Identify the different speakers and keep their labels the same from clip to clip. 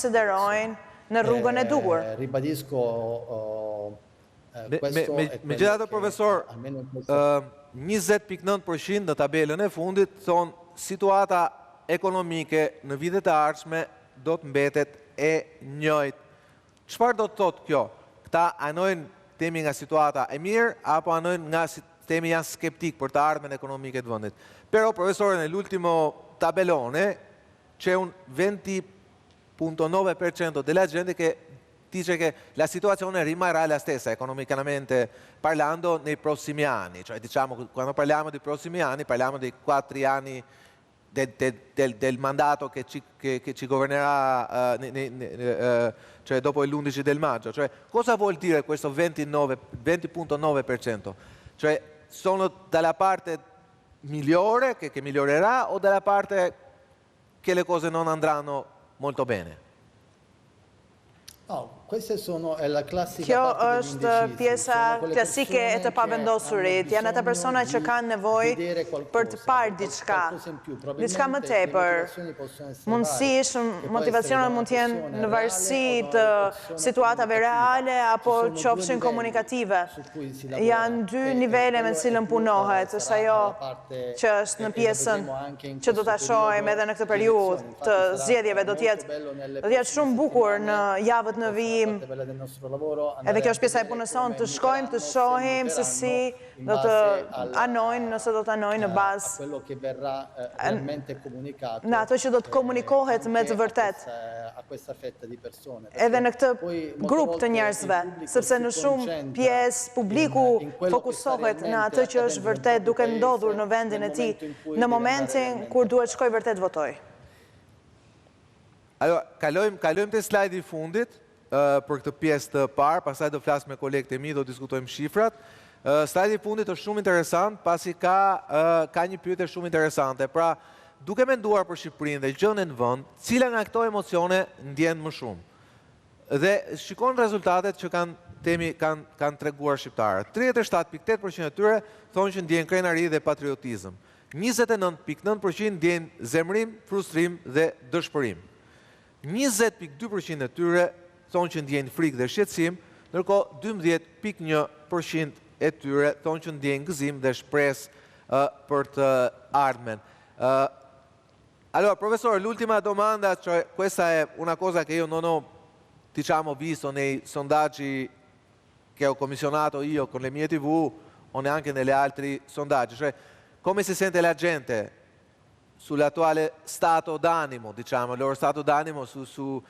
Speaker 1: konsiderojnë në rrugën e duhur.
Speaker 2: Ribadisco
Speaker 3: Megjithatë, profesor, 20.9% në tabelën e fundit thonë situata ekonomike në vitet e ardhshme do të mbetet e njëjtë. Çfarë do të thotë kjo? Këta anojnë temi nga situata e mirë, apo anojnë nga temi janë skeptik për të ardhmen ekonomike të vendit? Però, professore, nell'ultimo tabellone c'è un 20.9% della gente che dice che la situazione rimarrà la stessa economicamente parlando nei prossimi anni. Cioè, diciamo, quando parliamo di prossimi anni, parliamo di 4 anni del mandato che ci governerà cioè dopo l'11 del maggio. Cioè, cosa vuol dire questo 20.9%? Cioè, sono dalla parte migliore, che migliorerà, o dalla parte che le cose non andranno molto bene?
Speaker 2: No, queste sono la classica
Speaker 1: Kjo
Speaker 2: parte degli
Speaker 1: është
Speaker 2: indecisi.
Speaker 1: pjesa klasike e të pavendosurit. Janë ata persona që kanë nevojë për të parë diçka më tepër. Mundësisht, motivacionet mund të jenë në varësi të situatave reale apo qofshin komunikative. Janë 2 nivele me të cilën punohet. Është ajo që është në pjesën që do ta shohim edhe në këtë periudhë të zgjedhjeve. Do të jetë shumë bukur në javët në vijim. Edhe kjo është pjesa e punës sonë, të shkojmë, të shohim se si do të anojnë, nëse do të anojnë në bazë në ato që do të komunikohet me të vërtet. Edhe në këtë grup të njerëzve, sepse në shumë pjesë publiku fokusohet në atë që është vërtet duke ndodhur në vendin e tij në momentin kur duhet shkoj vërtet votoj.
Speaker 3: Kalojmë te slajdi i fundit për këtë pjesë të parë, pastaj do flas me kolegët e mi, do diskutojmë shifrat. Slajdi i fundit është shumë interesant, pasi ka një pyetje shumë interesante. Pra, duke menduar për Shqipërinë dhe gjendjen në vend, cila nga këto emocione ndjen më shumë? Dhe shikon rezultatet që kanë treguar shqiptarët. 37.8% e tyre thonë që ndjen krenari dhe patriotizëm. 29.9% ndjen zemrim, frustrim dhe dëshpërim. 20.2% e tyre thonë që ndjen frikë dhe shqetësim, ndërkohë 12.1% e tyre thonë që ndjen gëzim dhe shpresë për të ardhmen. Allora, professore, l'ultima domanda, cioè questa è una cosa che io non ho, diciamo, visto nei sondaggi che ho commissionato io con le mie TV o neanche negli altri sondaggi, cioè come si sente la gente sull'attuale stato d'animo, diciamo, il loro stato d'animo sul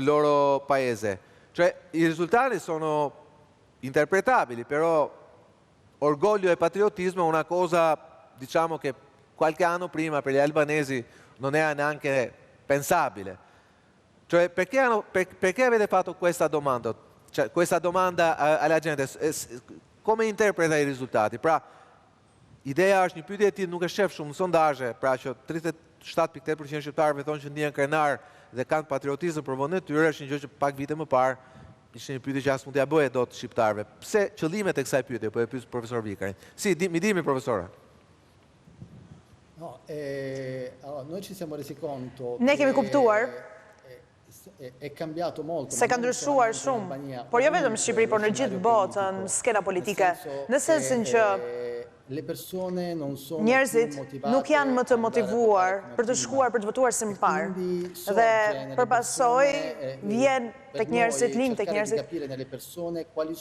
Speaker 3: loro paese. Cioè, i risultati sono interpretabili, però orgoglio e patriottismo è una cosa, diciamo, che qualche anno prima per gli albanesi non era neanche pensabile. Cioè, perché avete fatto questa domanda? Cioè, questa domanda alla gente, come interpreta i risultati? Pra, ideja është një pyetje e tillë nuk e shef shumë në sondazhe, pra që 37.8% shqiptarëve thonë që ndjen krenar dhe kanë patriotizëm për vendin e tyre, është një gjë që pak vite më parë ishte një pyetje që as mund t'ia bëje dot shqiptarëve. Pse qëllimet e kësaj pyetje? Po e pyet profesor Vikarin. Si, mi dimi profesore.
Speaker 2: No, noi ci siamo resi conto.
Speaker 1: Ne kemi kuptuar
Speaker 2: è cambiato molto.
Speaker 1: Se ka ndryshuar shumë, por jo vetëm në Shqipëri, por në gjithë botën, skena politike, në sensin që njerëzit nuk janë më të motivuar për të shkuar për të votuar si më parë. Dhe përpasoj vjen tek njerëzit, lind tek njerëzit,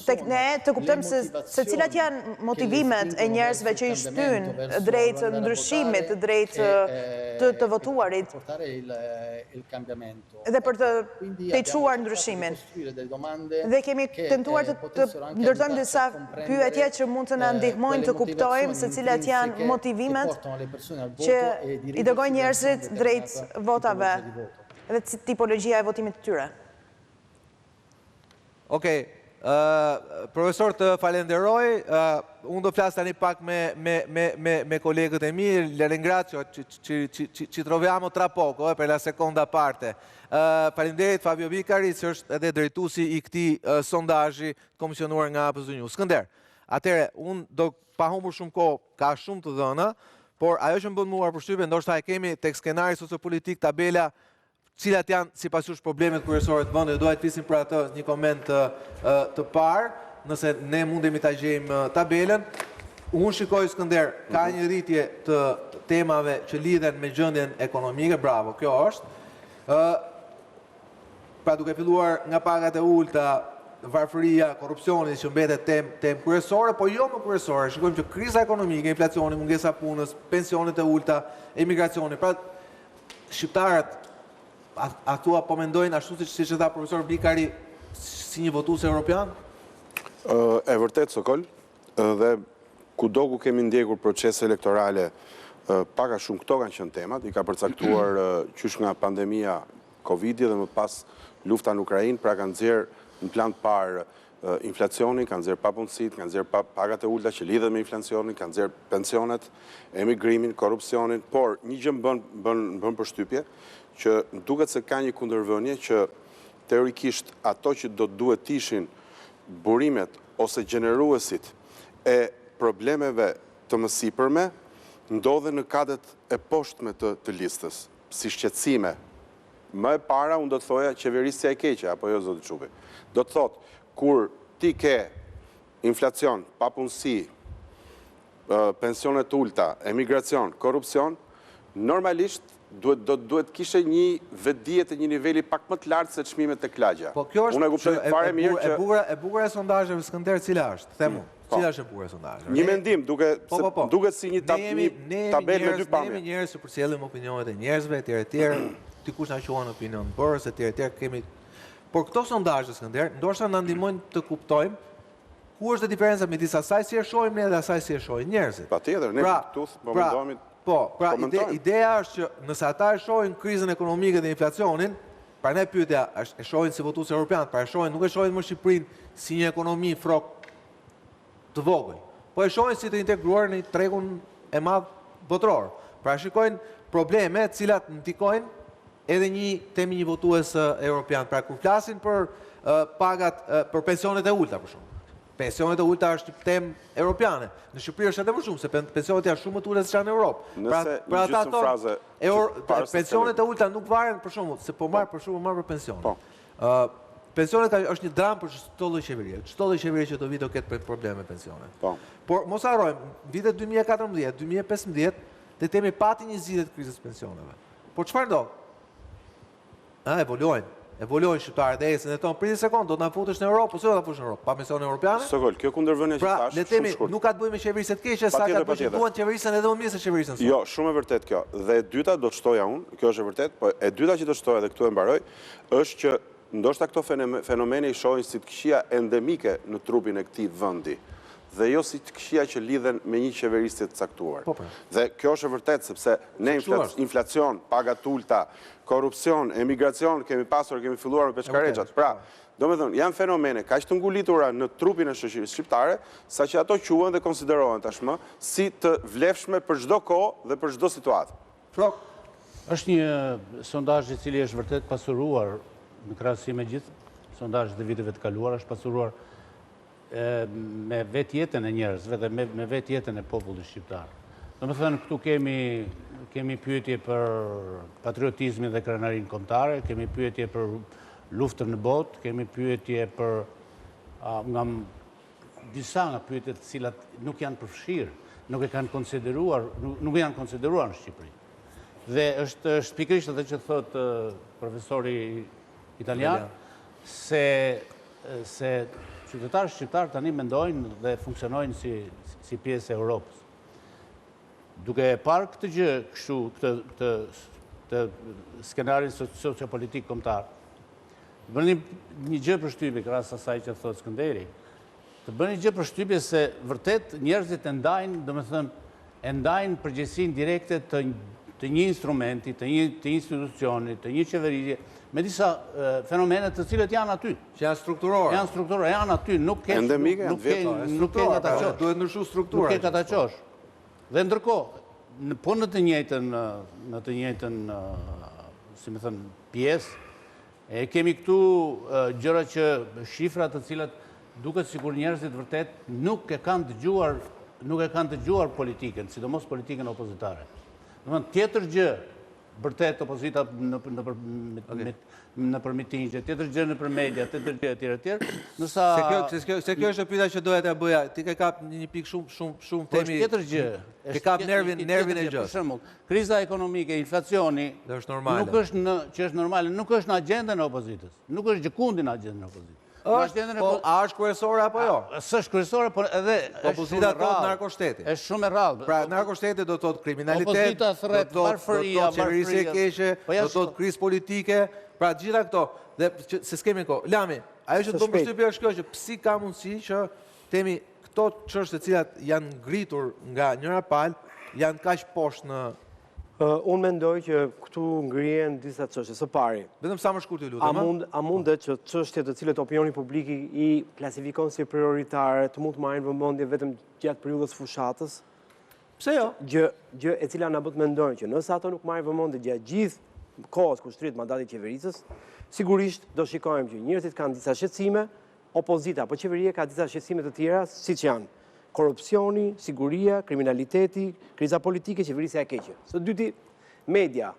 Speaker 1: tek ne të kuptojmë se cilat janë motivimet e njerëzve që i shtyn drejt ndryshimit, drejt të votuarit dhe për të çuar ndryshimin. Dhe kemi tentuar të ndërtojmë disa pyetje që mund të na ndihmojnë të kuptojmë se cilat janë motivimet që i dërgojnë njerëzit drejt votave dhe tipologjia e votimit të tyre.
Speaker 3: Okej, profesor, të falenderoj, unë do flas tani pak me kolegët e mi, le ringrazio, ci troviamo tra poco per la seconda parte. Faleminderit Fabio Vikari, që është edhe drejtuesi i këtij sondazhi komisionuar nga APZ News. Skënder, atëre, unë do pa humbur shumë kohë, ka shumë të dhëna, por ajo që më bën mua përshtypje, ndoshta e kemi tek skenari sociopolitik tabela cilat janë si pasysh problemet kryesore të vendit, doja të flisim për atë një koment të parë, nëse ne mundemi ta gjejmë tabelën. Unë shikoj, Skënder, ka një rritje të temave që lidhen me gjendjen ekonomike, bravo, kjo është. Pra duke filluar nga pagat e ulta, varfëria, korrupsioni që mbetet temë kryesore, po jo më kryesore. Shikojmë që kriza ekonomike, inflacioni, mungesa punës, pensionet e ulta, emigracioni. Pra shqiptarët atua po mendojnë ashtu siç e tha profesor Bikari si një votues evropian?
Speaker 4: E vërtet, Sokol, dhe kudo ku kemi ndjekur procese elektorale, paka shumë këto kanë qenë temat, i ka përcaktuar qysh nga pandemia Covid-i dhe më pas lufta në Ukrainë, pra kanë nxjerr në plan të parë inflacionin, kanë nxjerr papunësitë, kanë nxjerr pagat e ulta që lidhen me inflacionin, kanë nxjerr pensionet, emigrimin, korrupsionin, por një gjë bën përshtypje që duket se ka një kundërvënie që teorikisht ato që do duhet të ishin burimet ose gjeneruesit e problemeve të mësipërme ndodhen në kadet e poshtme të listës, si shqetësime. Më e para, unë do të thoja qeverisja e keqe, apo jo, zotë Çupi. Do të thotë, kur ti ke inflacion, papunësi, pensionet ulta, emigracion, korrupsion, normalisht duhet kishe një vetdijet e një niveli pak më të lartë se çmimet tek lagja.
Speaker 3: Po kjo
Speaker 4: Unë e kuptoj fare mirë që
Speaker 3: e bukur e sondazheve, Skënder, cila është? Themu, cila është e bukur e sondazheve?
Speaker 4: një mendim duket si një tabelë me dy pamje.
Speaker 3: Ne jemi njerëz që përcjellim opinionet e njerëzve, etj. Dikush na quhen opinion bërës, etj. Kemi. Por këto sondazhe, Skënder, ndoshta na ndihmojnë të kuptojmë ku është diferenca midis asaj si e shohim ne dhe asaj si e shohin njerëzit.
Speaker 4: Patjetër, ne këtu po mendohemi.
Speaker 3: Pra ideja është që nëse ata e shohin krizën ekonomike dhe inflacionin, pra ne pyetja është e shohin si votues evropian, pra nuk e shohin më Shqipërinë si një ekonomi frok të vogël, po e shohin si të integruar në tregun e madh botror. Pra shikojnë probleme të cilat ndikojnë edhe një votues evropian. Pra kur flasin për pagat për pensionet e ulta për shkak. Pensionet e ulta është temë europiane. Në Shqipëri është edhe më shumë, se pensionet janë shumë më të ulta se në Europë.
Speaker 4: Nëse një gjysmë fraze...
Speaker 3: Pensionet e ulta nuk varen për shumë, se po marrë për pensionet. Pensionet është një dramë për çdo lloj qeverie. Çdo lloj qeverie që do vi do ketë probleme me pensionet. Por mos harrojmë, vitet 2014, 2015, dhe temi pati një zgjidhje të krizës pensioneve. Por çfarë ndodh? Evoluojnë shqiptarët e esën e tonë, priti sekond, do të na futesh në Europë, ose do ta futesh në Europë, pa pensione europiane?
Speaker 4: Sokol, kjo kundërvënie që thash,
Speaker 3: le temi, nuk ka të bëjë me qeverisë të keqe, sa ka të bëjë duan qeverisën edhe më mirë se qeverisën sonë.
Speaker 4: Jo, shumë e vërtet kjo. Dhe e dyta do të shtoja unë, kjo është e vërtet, po e dyta që do të shtoja dhe këtu e mbaroj, është që ndoshta këto fenomene i shohin si të këqija endemike në trupin e këtij vendi, dhe jo si të këqija që lidhen me një qeverisje të caktuar. Dhe kjo është e vërtet, sepse ne inflacion, pagat ulta, korrupsion, emigracion, kemi filluar me peshkareqat. Pra, do me thënë, janë fenomene kaq të ngulitura në trupin e shoqërisë shqiptare, sa që ato quhen dhe konsiderohen tashmë si të vlefshme për çdo kohë dhe për çdo situatë.
Speaker 3: Flok,
Speaker 5: është një sondazh i cili është vërtet pasuruar në krahasim me gjithë sondazhet e viteve të kaluara, është pasuruar me vetjetën e njerëzve dhe me vetjetën e popullit shqiptar. Do me thënë, këtu kemi pyetje për patriotizmin dhe krenarinë kombëtare, kemi pyetje për luftën në botë, kemi pyetje për disa nga pyetjet të cilat nuk janë përfshirë, nuk janë konsideruar në Shqipëri. Dhe është pikërisht atë që thot profesori italian, se qytetarë shqiptarë tani mendojnë dhe funksionojnë si pjesë e Europës. Duke parë këtë gjë, kështu, këtë skenarin sociopolitik kombëtar, të bëni një gjë përshtypje, krahas asaj që thot Skënderi, të bëni një gjë përshtypje se vërtet njerëzit e ndajnë përgjegjësinë direkte të një instrumenti, të një institucioni, të një qeverie, me disa fenomene të cilët janë aty.
Speaker 3: Që janë strukturore.
Speaker 5: Janë strukturore, janë aty, nuk ke nga ta qosh.
Speaker 3: Duhet ndryshu struktura.
Speaker 5: Nuk ke nga ta qosh. Dhe ndërkohë, po në të njëjtën, si më thënë, pjesë, kemi këtu gjëra që shifra të cilat duket sikur njerëzit vërtet nuk e kanë dëgjuar politikën, sidomos politikën opozitare. Domethënë, tjetër gjë bërtet opozita në për mitingje, tjetër gjë në për media, tjetër gjë etj. Nësa
Speaker 3: Se kjo është pyetja që doja t'ja bëja. Ti ke kap një pikë shumë temi.
Speaker 5: Tjetër gjë.
Speaker 3: Ke kap nervin e gjës.
Speaker 5: Për shembull, kriza ekonomike, inflacioni,
Speaker 3: Dhe është normale.
Speaker 5: nuk është që është normale, nuk është në agjendën e opozitës. Nuk është gjëkundi në agjendën e opozitës.
Speaker 3: Po, a është kryesore apo jo?
Speaker 5: S'është kryesore, por edhe
Speaker 3: Opozita thot narkoshteti.
Speaker 5: Është shumë e rrallë.
Speaker 3: Pra, narkoshteti do të thotë kriminalitet,
Speaker 5: Opozita
Speaker 3: do
Speaker 5: thret,
Speaker 3: të thotë
Speaker 5: varfëria,
Speaker 3: qeverisje e keqe, do të thotë krizë politike, pra gjitha këto. Dhe se s'kemi kohë. Lami, ajo që do më shtypja është kjo që psi ka mundësi që temi këto çështje të cilat janë ngritur nga njëra palë, janë kaq poshtë në.
Speaker 6: Unë mendoj që këtu ngrihen disa çështje. Së pari,
Speaker 3: Vetëm sa më shkurt ju lutem.
Speaker 6: a mundet që çështjet të cilët opinioni publik i klasifikon si prioritare të mund të marrin vëmendje vetëm gjatë periudhës fushatës?
Speaker 3: Pse jo?
Speaker 6: Gjë e cila na bë të mendojmë që nëse ato nuk marrin vëmendje gjatë gjithë kohës kur shtrit mandati i qeverisës, sigurisht do shikojmë që njerëzit kanë disa shqetësime, opozita apo qeveria ka disa shqetësime të tjera, siç janë korupcioni, siguria, kriminaliteti, kriza politike, qeverisja e keqe. Së dyti, media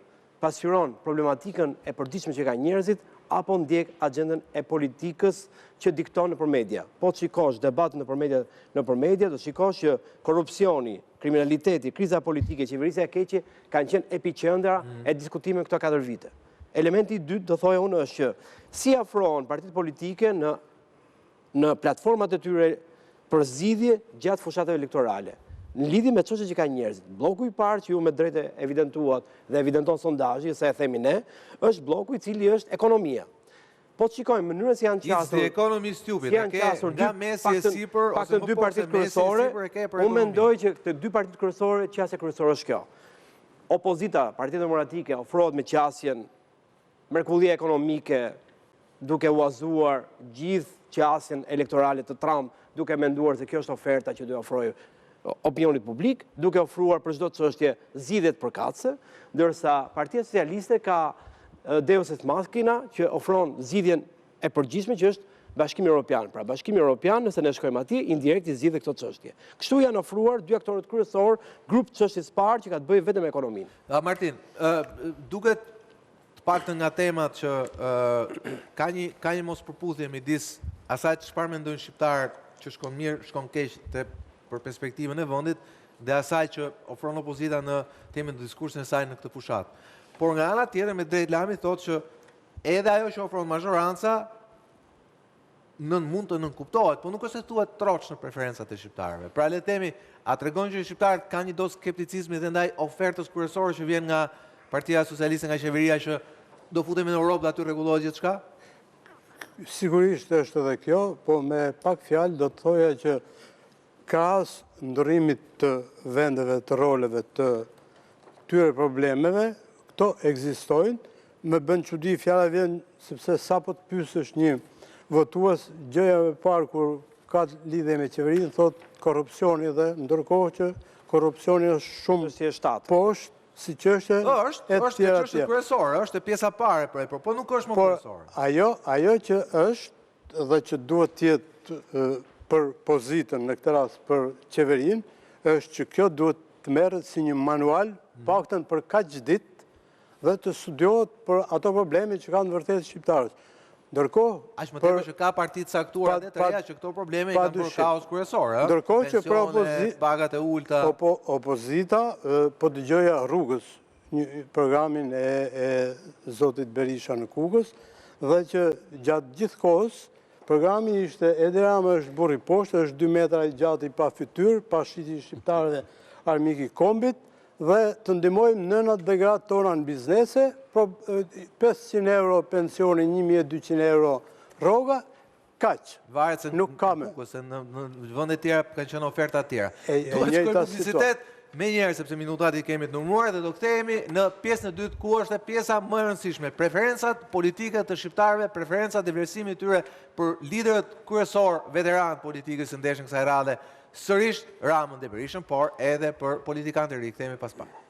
Speaker 6: pasqyron problematikën e përditshme që ka njerëzit apo ndjek agjendën e politikës që dikton nëpër media. Po të shikosh debatën nëpër media, do shikosh që korupcioni, kriminaliteti, kriza politike, qeverisja e keqe kanë qenë epiqendra e diskutimeve këto 4 vite. Elementi i dytë do thoja unë është që si afrohen partitë politike në platformat e tyre për zgjidhje gjatë fushatave elektorale. Në lidhje me çështjet që kanë njerëzit. Bloku i parë që ju me drejtë evidentuat dhe evidenton sondazhi, se e themi ne, është bloku i cili është ekonomia. Po të shikojmë mënyrën si janë qasur.
Speaker 3: Is the economy stupid. Nga mesi e sipër ose më
Speaker 6: dy partitë kryesore. Unë mendoj që këto dy partitë kryesore, qasja kryesore është kjo. Opozita, Partia Demokratike ofrohet me qasjen mrekullia ekonomike, duke uazuar gjithë qasjen elektorale të Trump, duke menduar se kjo është oferta që do ofrojë opinionit publik, duke ofruar për çdo çështje zgjidhjet përkatëse, ndërsa Partia Socialiste ka Deus ex machina që ofron zgjidhjen e përgjithshme që është Bashkimi Evropian. Pra Bashkimi Evropian, nëse ne shkojmë atje, indirekt i zgjidhe këto çështje. Kështu janë ofruar dy aktorët kryesor, grup çështjes parë që ka të bëjë vetëm me ekonominë.
Speaker 3: Martin, duket të paktën nga temat që ka një mos përputhje midis asaj çfarë mendojnë shqiptarët që shkon mirë, shkon keq për perspektivën e vendit, dhe asaj që ofron opozita në temën e diskursin e saj në këtë fushat. Por nga ana tjetër me drejt Lami thotë që edhe ajo që ofron mazhoranca mund të nënkuptohet, por nuk është se thuhet troç në preferencat e shqiptarëve. Pra le të themi, a tregon që shqiptarët kanë një dozë skepticizmi dhe ndaj ofertës kryesore që vjen nga Partia Socialiste, nga qeveria, që do futemi në Europë dhe aty rregullohet gjithçka?
Speaker 7: Sigurisht është edhe kjo, po me pak fjalë do të thoja që krahas ndërrimit të vendeve, të roleve, të këtyre problemeve, këto ekzistojnë. Më bën çudi fjala vjen sepse sapo të pyesësh një votues, gjëja e parë kur ka lidhje me qeverinë thotë korrupsioni, dhe ndërkohë që korrupsioni është shumë poshtë si çështje
Speaker 3: është çështje kryesore, është pjesa e parë po nuk është më kryesore.
Speaker 7: Ajo që është dhe që duhet të jetë për pozitën në këtë rast për qeverinë, është që kjo duhet të merret si një manual, paktën për kaq ditë, dhe të studiohet për ato probleme që kanë vërtet shqiptarët. Ndërkohë,
Speaker 3: aq më tepër që ka parti të caktuara dhe të reja që këto probleme i kanë bërë kaos kryesor,
Speaker 7: ndërkohë që
Speaker 3: pagat e ulta.
Speaker 7: Opozita po dëgjoja Rrugës, programin e zotit Berisha në Kukës, dhe që gjatë gjithë kohës programi ishte Edi Rama është burri poshtë, është 2 metra i gjatë i pa fytyrë, pa shiti shqiptarëve armik i kombit, dhe të ndihmojmë nënat dhe gratë tona në biznese, 500 euro pensioni, 1200 euro rroga, kaq.
Speaker 3: Varet se
Speaker 7: nuk ka më.
Speaker 3: Në vende të tjera kanë qenë oferta të tjera.
Speaker 7: Duhet të shkojmë
Speaker 3: publicitet me njerë, sepse minutat i kemi të numëruar, dhe do kthehemi në pjesën e dytë, ku është pjesa më e rëndësishme, preferencat politike të shqiptarëve, preferencat e vlerësimit tyre për liderët kryesor veteran politikës së ndeshën kësaj radhe, sërish Ramën dhe Berishën, por edhe për politikanë të ri. Kthehemi pas pak.